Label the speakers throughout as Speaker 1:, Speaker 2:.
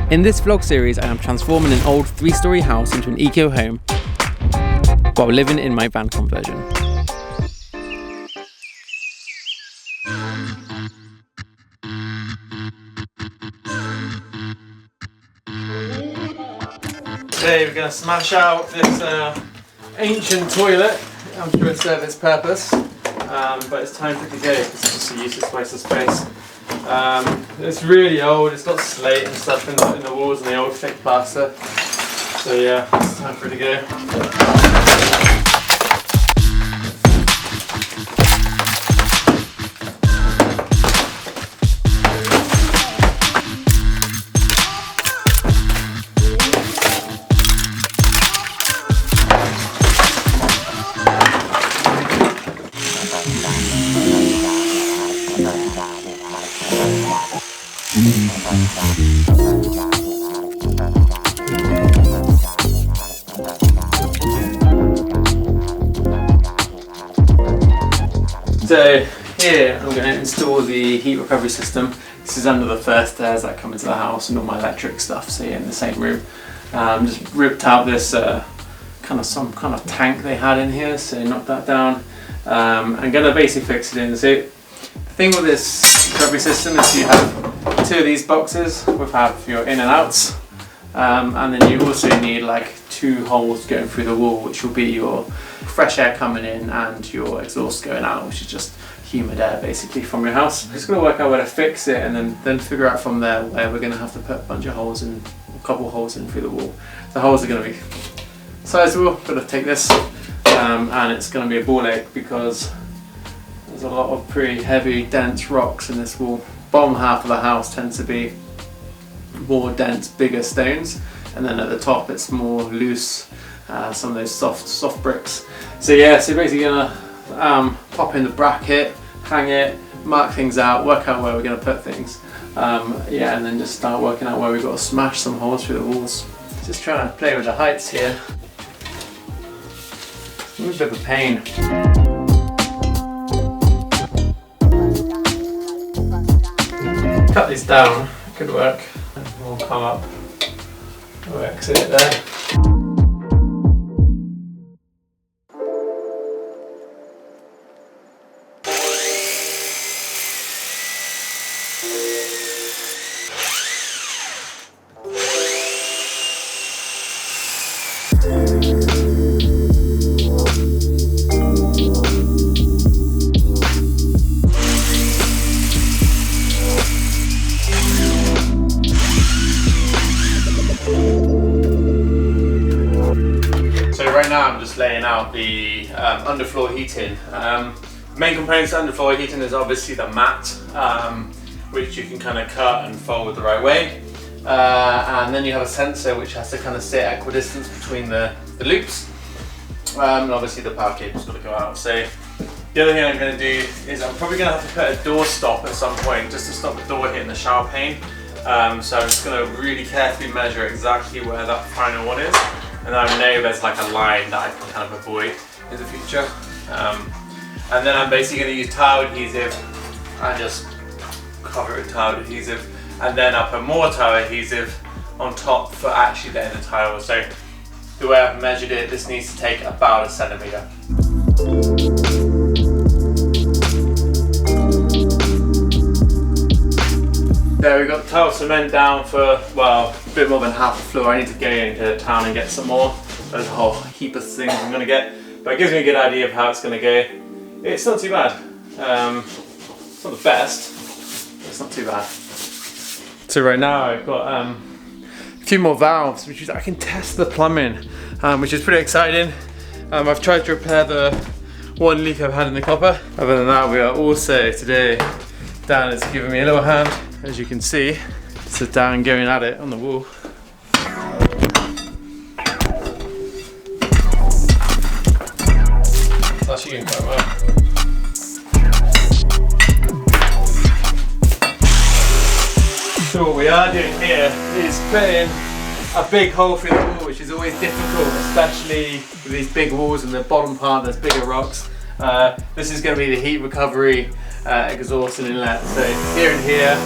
Speaker 1: In this vlog series, I am transforming an old 3-story house into an eco home while living in my van conversion. Today we're going to smash out this ancient toilet. I'm sure it served its purpose, but it's time for it to go because it's just a useless waste of space. It's really old, it's got slate and stuff in the walls and the old thick plaster. So yeah, it's time for it to go. So here I'm going to install the heat recovery system. This is under the first stairs that come into the house and all my electric stuff, so yeah, in the same room. Just ripped out this some kind of tank they had in here, so knocked that down. I'm going to basically fix it in. So the thing with this recovery system is you have 2 of these boxes which have your in and outs, and then you also need like 2 holes going through the wall, which will be your fresh air coming in and your exhaust going out, which is just humid air basically from your house. I'm just going to work out where to fix it and then figure out from there where we're going to have to put a bunch of holes in, a couple holes in through the wall. The holes are going to be sizable. I'm going to take this and it's going to be a ball ache because there's a lot of pretty heavy dense rocks in this wall. Bottom half of the house tends to be more dense, bigger stones, and then at the top it's more loose, some of those soft bricks. So yeah, so basically gonna pop in the bracket, hang it, mark things out, work out where we're gonna put things. Yeah, and then just start working out where we've got to smash some holes through the walls. Just trying to play with the heights here. It's a bit of a pain. Cut these down, could work. We'll come up, we'll exit it there. Right now I'm just laying out the underfloor heating. Main components of underfloor heating is obviously the mat, which you can kind of cut and fold the right way. And then you have a sensor which has to kind of sit at equidistance between the loops. And obviously the power cable's got to go out. So the other thing I'm going to do is I'm probably going to have to put a door stop at some point just to stop the door hitting the shower pane. So I'm just going to really carefully measure exactly where that final one is. And I know there's like a line that I can kind of avoid in the future. And then I'm basically going to use tile adhesive and just cover it with tile adhesive. And then I'll put more tile adhesive on top for actually laying the tile. So the way I've measured it, this needs to take about 1 centimetre. There we've got tile cement down for, well, a bit more than half the floor. I need to go into town and get some more. There's a whole heap of things I'm going to get, but it gives me a good idea of how it's going to go. It's not too bad. It's not the best, but it's not too bad. So right now I've got a few more valves, which is I can test the plumbing, which is pretty exciting. I've tried to repair the one leak I've had in the copper. Other than that, we are also today, Dan is giving me a little hand. As you can see, so down going at it on the wall. It's actually going quite well. So what we are doing here is putting a big hole through the wall, which is always difficult, especially with these big walls and the bottom part there's bigger rocks. This is going to be the heat recovery exhaust and inlet. So here and here,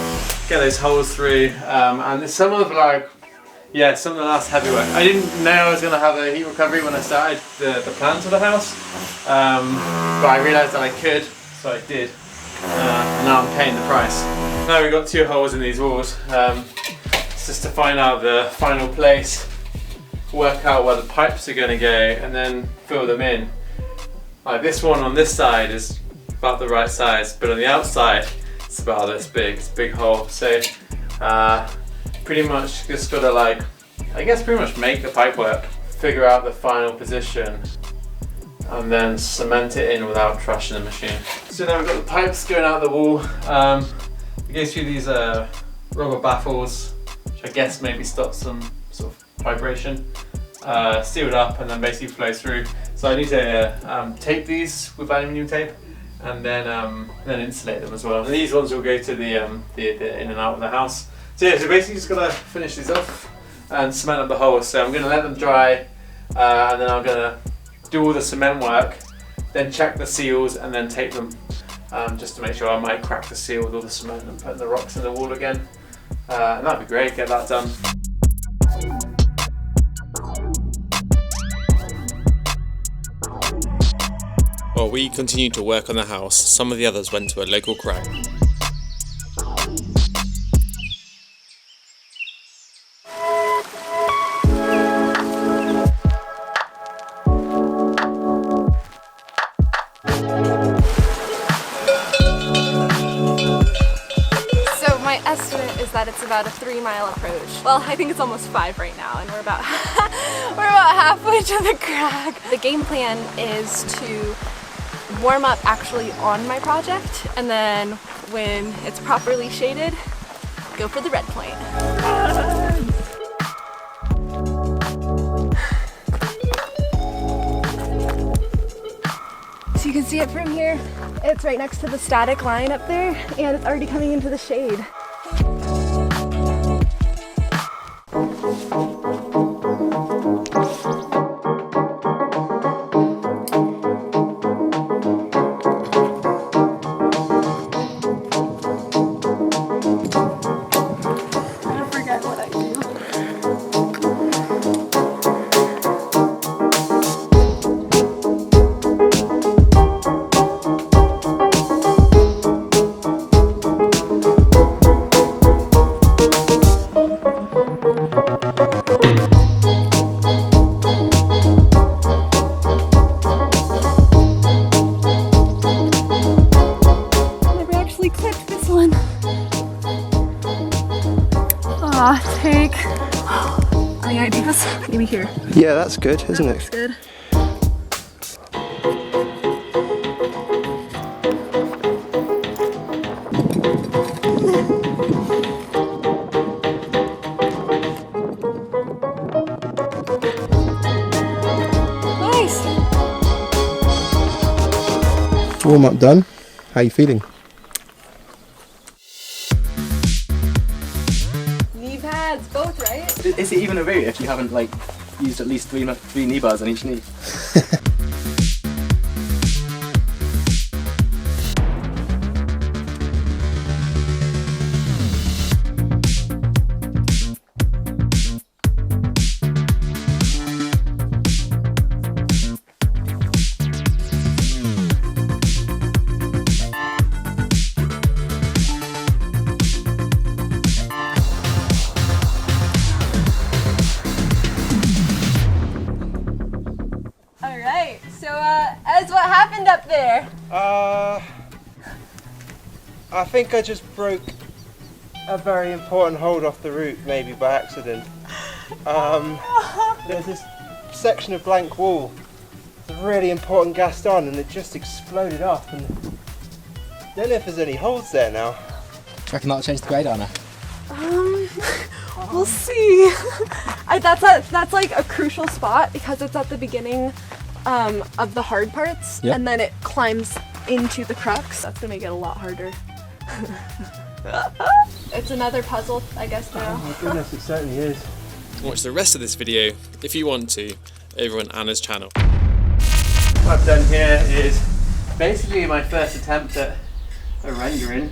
Speaker 1: get those holes through, and some of the last heavy work. I didn't know I was going to have a heat recovery when I started the plans for the house, but I realised that I could, so I did, and now I'm paying the price. Now we've got 2 holes in these walls. It's just to find out the final place, work out where the pipes are going to go, and then fill them in. Like this one on this side is about the right size, but on the outside it's about this big. It's a big hole. So pretty much just gotta pretty much make the pipe work, figure out the final position, and then cement it in without trashing the machine. So now we've got the pipes going out the wall. It goes through these rubber baffles, which I guess maybe stops some sort of vibration. Sealed up and then basically flows through. So I need to tape these with aluminium tape, and then insulate them as well. And these ones will go to the in and out of the house. So yeah, so basically just gotta finish these off and cement up the holes. So I'm gonna let them dry, and then I'm gonna do all the cement work, then check the seals and then tape them, just to make sure. I might crack the seal with all the cement and put the rocks in the wall again, and that'd be great. Get that done. While we continued to work on the house, some of the others went to a local crag.
Speaker 2: So my estimate is that it's about a 3-mile approach. Well, I think it's almost 5 right now, and we're about halfway to the crag. The game plan is to warm up actually on my project, and then when it's properly shaded, go for the red point. So you can see it from here. It's right next to the static line up there, and it's already coming into the shade. Take. Any ideas? Maybe here.
Speaker 3: Yeah, that's good, isn't it?
Speaker 2: That's good. Nice.
Speaker 3: Warm up done. How are you feeling?
Speaker 2: Both, right?
Speaker 4: Is it even a route if you haven't used at least three knee bars on each knee?
Speaker 2: What happened up there?
Speaker 3: I think I just broke a very important hold off the route, maybe by accident. There's this section of blank wall, it's a really important gaston, and it just exploded off. And I don't know if there's any holes there now.
Speaker 4: Do you reckon that'll change the grade on her?
Speaker 2: We'll see. That's like a crucial spot because it's at the beginning of the hard parts,
Speaker 4: yep.
Speaker 2: And then it climbs into the crux. That's gonna make it a lot harder. It's another puzzle, I guess, now.
Speaker 3: Oh my goodness, it certainly is.
Speaker 1: Watch the rest of this video, if you want to, over on Anna's channel. What I've done here is basically my first attempt at a rendering.